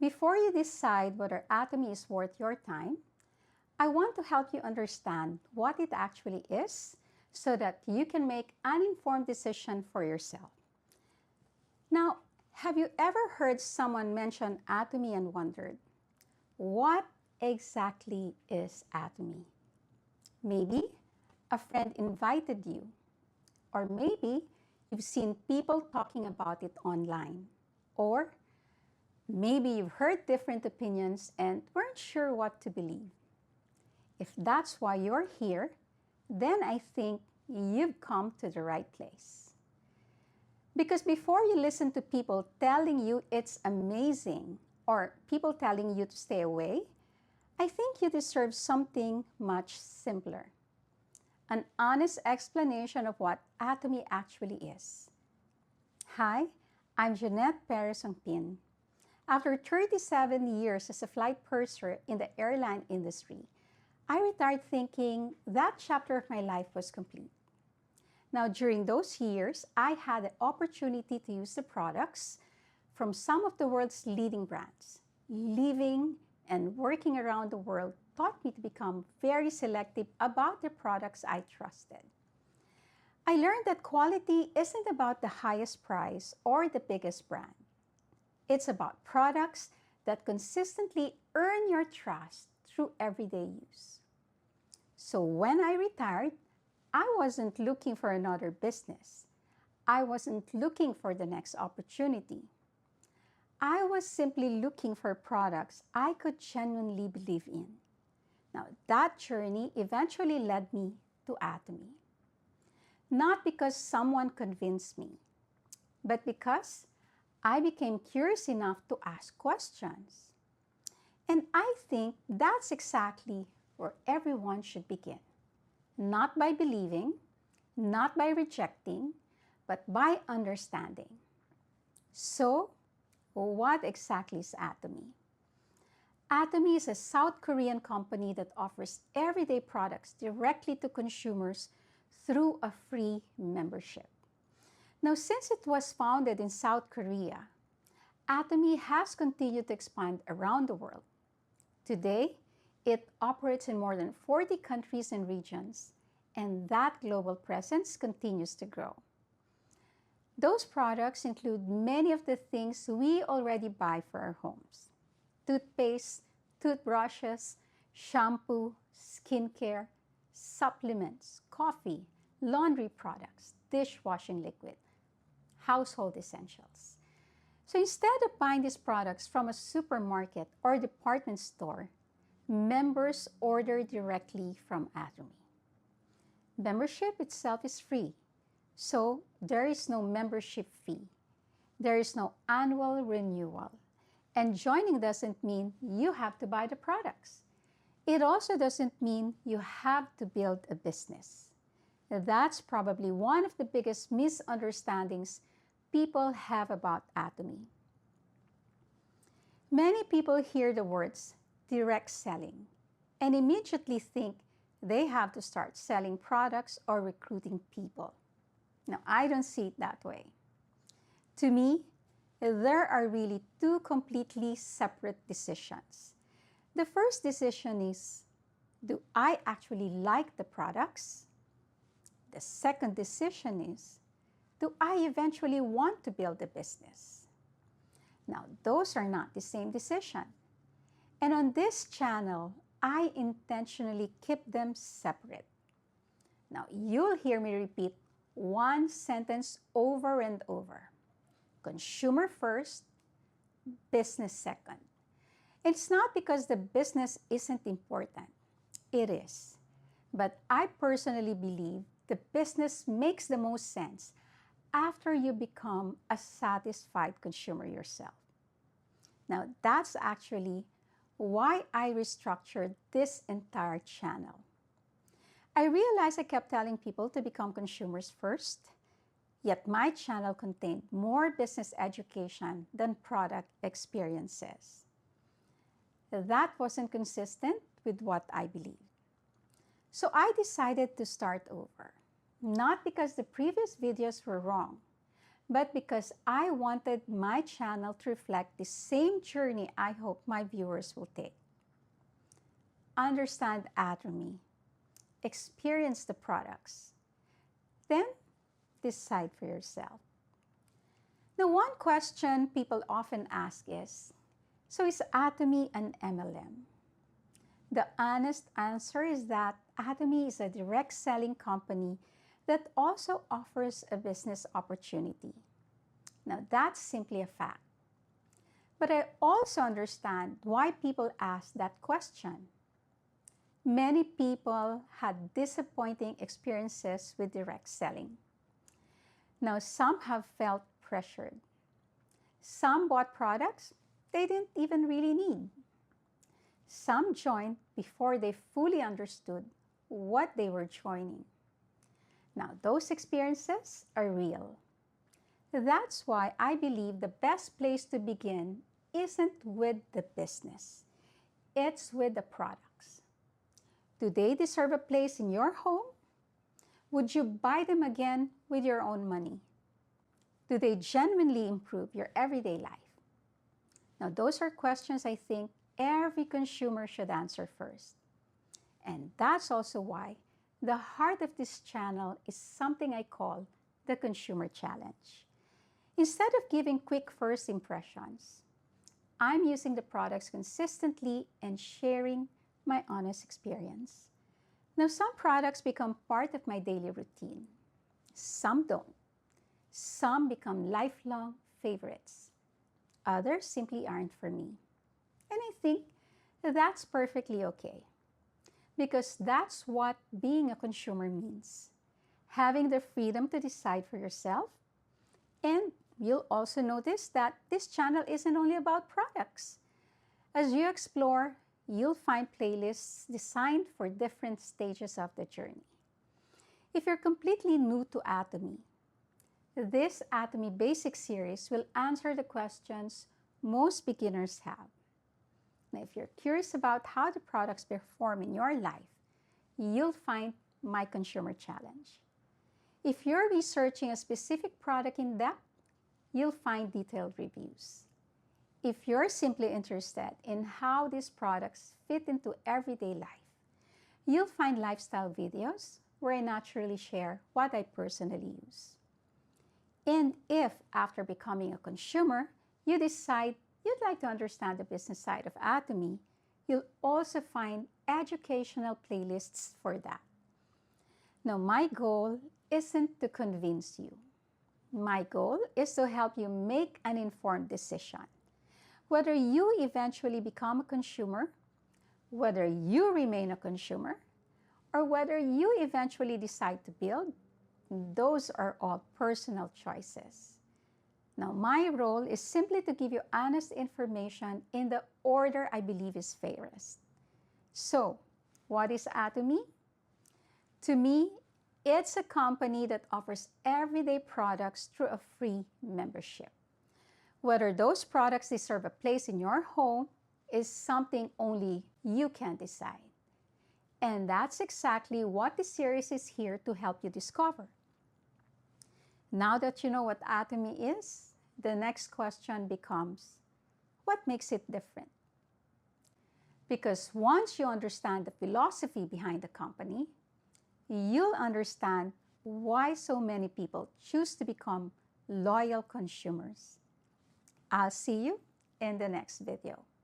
Before you decide whether Atomy is worth your time, I want to help you understand what it actually is so that you can make an informed decision for yourself. Now, have you ever heard someone mention Atomy and wondered, what exactly is Atomy? Maybe a friend invited you, or maybe you've seen people talking about it online, or maybe you've heard different opinions and weren't sure what to believe. If that's why you're here, then I think you've come to the right place. Because before you listen to people telling you it's amazing or people telling you to stay away, I think you deserve something much simpler. An honest explanation of what Atomy actually is. Hi, I'm Jeanette Perez-Ongpin. After 37 years as a flight purser in the airline industry, I retired thinking that chapter of my life was complete. Now, during those years, I had the opportunity to use the products from some of the world's leading brands. Living and working around the world taught me to become very selective about the products I trusted. I learned that quality isn't about the highest price or the biggest brand. It's about products that consistently earn your trust through everyday use. So when I retired, I wasn't looking for another business. I wasn't looking for the next opportunity. I was simply looking for products I could genuinely believe in. Now, that journey eventually led me to Atomy. Not because someone convinced me, but because I became curious enough to ask questions. And I think that's exactly where everyone should begin. Not by believing, not by rejecting, but by understanding. So, what exactly is Atomy? Atomy is a South Korean company that offers everyday products directly to consumers through a free membership. Now, since it was founded in South Korea, Atomy has continued to expand around the world. Today, it operates in more than 40 countries and regions, and that global presence continues to grow. Those products include many of the things we already buy for our homes: toothpaste, toothbrushes, shampoo, skincare, supplements, coffee, laundry products, dishwashing liquid, household essentials. So instead of buying these products from a supermarket or department store, members order directly from Atomy. Membership itself is free, so there is no membership fee. There is no annual renewal. And joining doesn't mean you have to buy the products. It also doesn't mean you have to build a business. That's probably one of the biggest misunderstandings people have about Atomy. Many people hear the words direct selling and immediately think they have to start selling products or recruiting people. Now, I don't see it that way. To me, there are really two completely separate decisions. The first decision is, do I actually like the products? The second decision is, do I eventually want to build a business? Now, those are not the same decision. And on this channel, I intentionally keep them separate. Now, you'll hear me repeat one sentence over and over. Consumer first, business second. It's not because the business isn't important. It is. But I personally believe the business makes the most sense after you become a satisfied consumer yourself. Now, that's actually why I restructured this entire channel. I realized I kept telling people to become consumers first, yet my channel contained more business education than product experiences. That wasn't consistent with what I believed. So I decided to start over, not because the previous videos were wrong, but because I wanted my channel to reflect the same journey I hope my viewers will take. Understand Atomy, experience the products, then decide for yourself. Now, one question people often ask is, so is Atomy an MLM? The honest answer is that Atomy is a direct selling company that also offers a business opportunity. Now, that's simply a fact. But I also understand why people ask that question. Many people had disappointing experiences with direct selling. Now, some have felt pressured. Some bought products they didn't even really need. Some joined before they fully understood what they were joining. Now, those experiences are real. That's why I believe the best place to begin isn't with the business. It's with the products. Do they deserve a place in your home? Would you buy them again with your own money? Do they genuinely improve your everyday life? Now, those are questions I think every consumer should answer first. And that's also why the heart of this channel is something I call the Consumer Challenge. Instead of giving quick first impressions, I'm using the products consistently and sharing my honest experience. Now, some products become part of my daily routine. Some don't. Some become lifelong favorites. Others simply aren't for me. And I think that's perfectly okay. Because that's what being a consumer means. Having the freedom to decide for yourself. And you'll also notice that this channel isn't only about products. As you explore, you'll find playlists designed for different stages of the journey. If you're completely new to Atomy, this Atomy Basic series will answer the questions most beginners have. Now, if you're curious about how the products perform in your life, you'll find my Consumer Challenge. If you're researching a specific product in depth, you'll find detailed reviews. If you're simply interested in how these products fit into everyday life, you'll find lifestyle videos where I naturally share what I personally use. And if, after becoming a consumer, you decide you'd like to understand the business side of Atomy, you'll also find educational playlists for that. Now, my goal isn't to convince you. My goal is to help you make an informed decision. Whether you eventually become a consumer, whether you remain a consumer, or whether you eventually decide to build, those are all personal choices. Now, my role is simply to give you honest information in the order I believe is fairest. So, what is Atomy? To me, it's a company that offers everyday products through a free membership. Whether those products deserve a place in your home is something only you can decide. And that's exactly what this series is here to help you discover. Now that you know what Atomy is, the next question becomes, what makes it different? Because once you understand the philosophy behind the company, you'll understand why so many people choose to become loyal consumers. I'll see you in the next video.